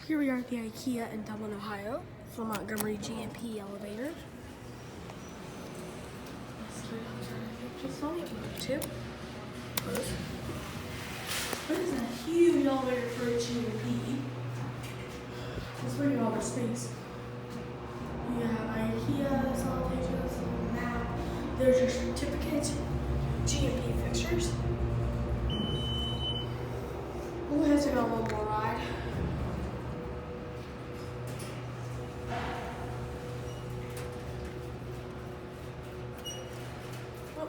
Here we are at the IKEA in Dublin, Ohio, for Montgomery GMP elevator. Just only two. Close. This is a huge elevator for a GMP. It's pretty all the space. You have IKEA, solitations, map. There's your certificates, GMP fixtures. We'll have to go on one more ride. Oh.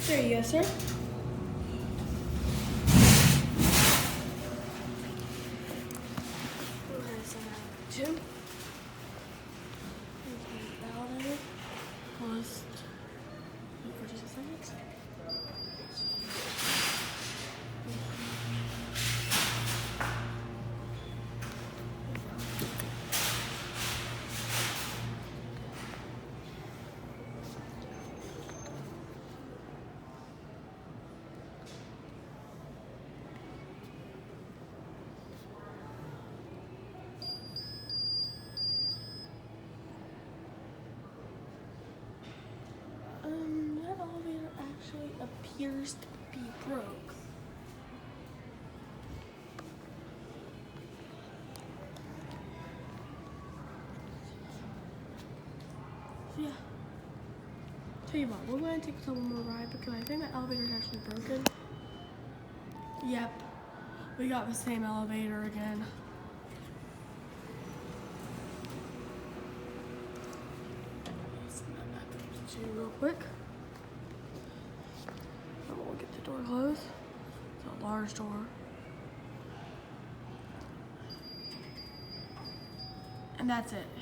There you go, sir. Go ahead and send out two. Validated. Almost 46 seconds. That elevator actually appears to be broke. So yeah. Tell you what, we're going to take one more ride because I think the elevator is actually broken. Yep. We got the same elevator again. Real quick. And we'll get the door closed. It's a large door. And that's it.